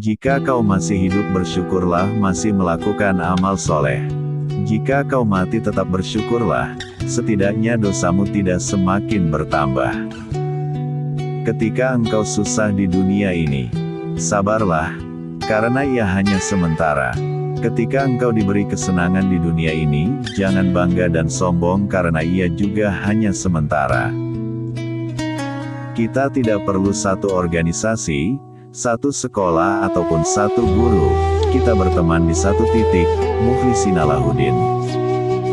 Jika kau masih hidup bersyukurlah masih melakukan amal soleh. Jika kau mati tetap bersyukurlah, setidaknya dosamu tidak semakin bertambah. Ketika engkau susah di dunia ini, sabarlah, karena ia hanya sementara. Ketika engkau diberi kesenangan di dunia ini, jangan bangga dan sombong karena ia juga hanya sementara. Kita tidak perlu satu organisasi, satu sekolah ataupun satu guru, kita berteman di satu titik, Mukhlisin Alahuddin.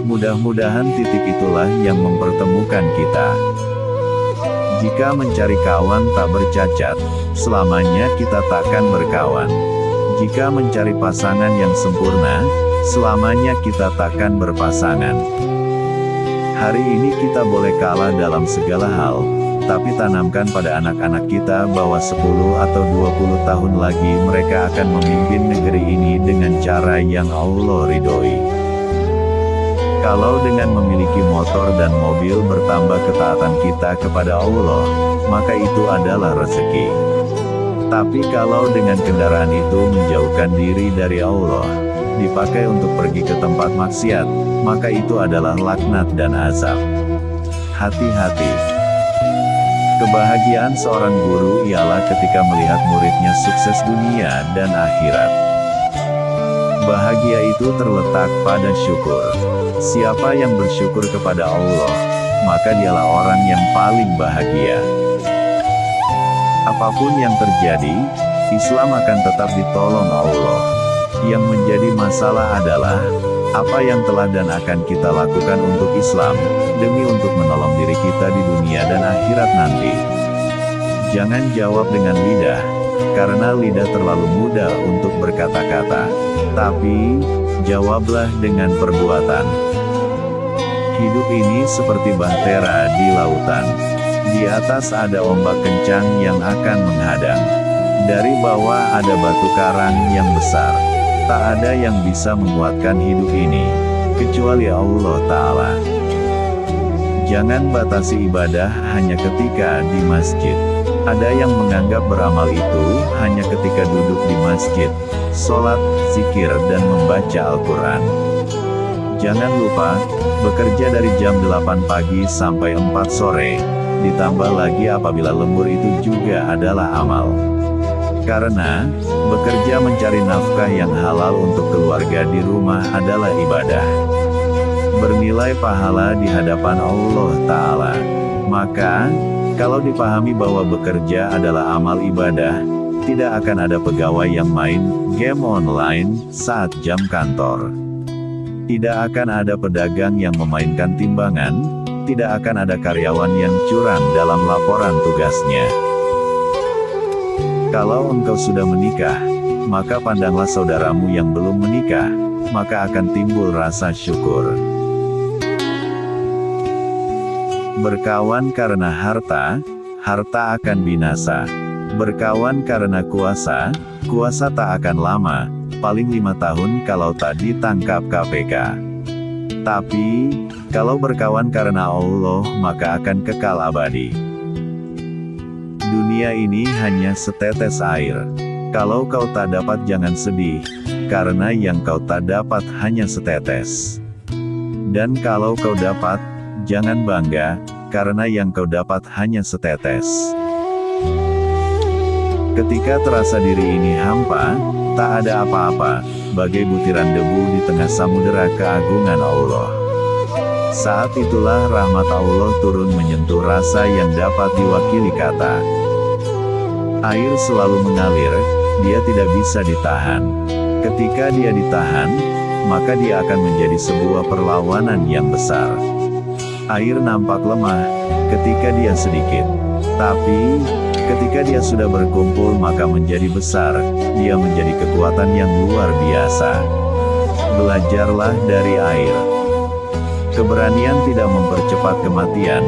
Mudah-mudahan titik itulah yang mempertemukan kita. Jika mencari kawan tak bercacat, selamanya kita takkan berkawan. Jika mencari pasangan yang sempurna, selamanya kita takkan berpasangan. Hari ini kita boleh kalah dalam segala hal, tapi tanamkan pada anak-anak kita bahwa 10 atau 20 tahun lagi mereka akan memimpin negeri ini dengan cara yang Allah ridhoi. Kalau dengan memiliki motor dan mobil bertambah ketaatan kita kepada Allah, maka itu adalah rezeki. Tapi kalau dengan kendaraan itu menjauhkan diri dari Allah, dipakai untuk pergi ke tempat maksiat, maka itu adalah laknat dan azab. Hati-hati. Kebahagiaan seorang guru ialah ketika melihat muridnya sukses dunia dan akhirat. Bahagia itu terletak pada syukur. Siapa yang bersyukur kepada Allah, maka dialah orang yang paling bahagia. Apapun yang terjadi, Islam akan tetap ditolong Allah. Yang menjadi masalah adalah apa yang telah dan akan kita lakukan untuk Islam, demi untuk menolong diri kita di dunia dan akhirat nanti. Jangan jawab dengan lidah, karena lidah terlalu mudah untuk berkata-kata. Tapi, jawablah dengan perbuatan. Hidup ini seperti bahtera di lautan. Di atas ada ombak kencang yang akan menghadang. Dari bawah ada batu karang yang besar. Tak ada yang bisa menguatkan hidup ini, kecuali Allah Ta'ala. Jangan batasi ibadah hanya ketika di masjid. Ada yang menganggap beramal itu hanya ketika duduk di masjid, sholat, zikir dan membaca Al-Quran. Jangan lupa, bekerja dari jam 8 pagi sampai 4 sore, ditambah lagi apabila lembur itu juga adalah amal. Karena, bekerja mencari nafkah yang halal untuk keluarga di rumah adalah ibadah. Bernilai pahala di hadapan Allah Ta'ala. Maka, kalau dipahami bahwa bekerja adalah amal ibadah, tidak akan ada pegawai yang main game online saat jam kantor. Tidak akan ada pedagang yang memainkan timbangan, tidak akan ada karyawan yang curang dalam laporan tugasnya. Kalau engkau sudah menikah, maka pandanglah saudaramu yang belum menikah, maka akan timbul rasa syukur. Berkawan karena harta, harta akan binasa. Berkawan karena kuasa, kuasa tak akan lama, paling 5 tahun kalau tak ditangkap KPK. Tapi, kalau berkawan karena Allah, maka akan kekal abadi. Dunia ini hanya setetes air. Kalau kau tak dapat jangan sedih, karena yang kau tak dapat hanya setetes. Dan kalau kau dapat, jangan bangga, karena yang kau dapat hanya setetes. Ketika terasa diri ini hampa, tak ada apa-apa, bagai butiran debu di tengah samudera keagungan Allah. Saat itulah rahmat Allah turun menyentuh rasa yang dapat diwakili kata. Air selalu mengalir, dia tidak bisa ditahan. Ketika dia ditahan, maka dia akan menjadi sebuah perlawanan yang besar. Air nampak lemah, ketika dia sedikit. Tapi, ketika dia sudah berkumpul maka menjadi besar, dia menjadi kekuatan yang luar biasa. Belajarlah dari air. Keberanian tidak mempercepat kematian,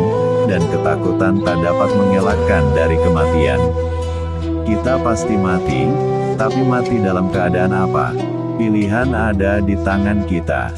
dan ketakutan tak dapat mengelakkan dari kematian. Kita pasti mati, tapi mati dalam keadaan apa? Pilihan ada di tangan kita.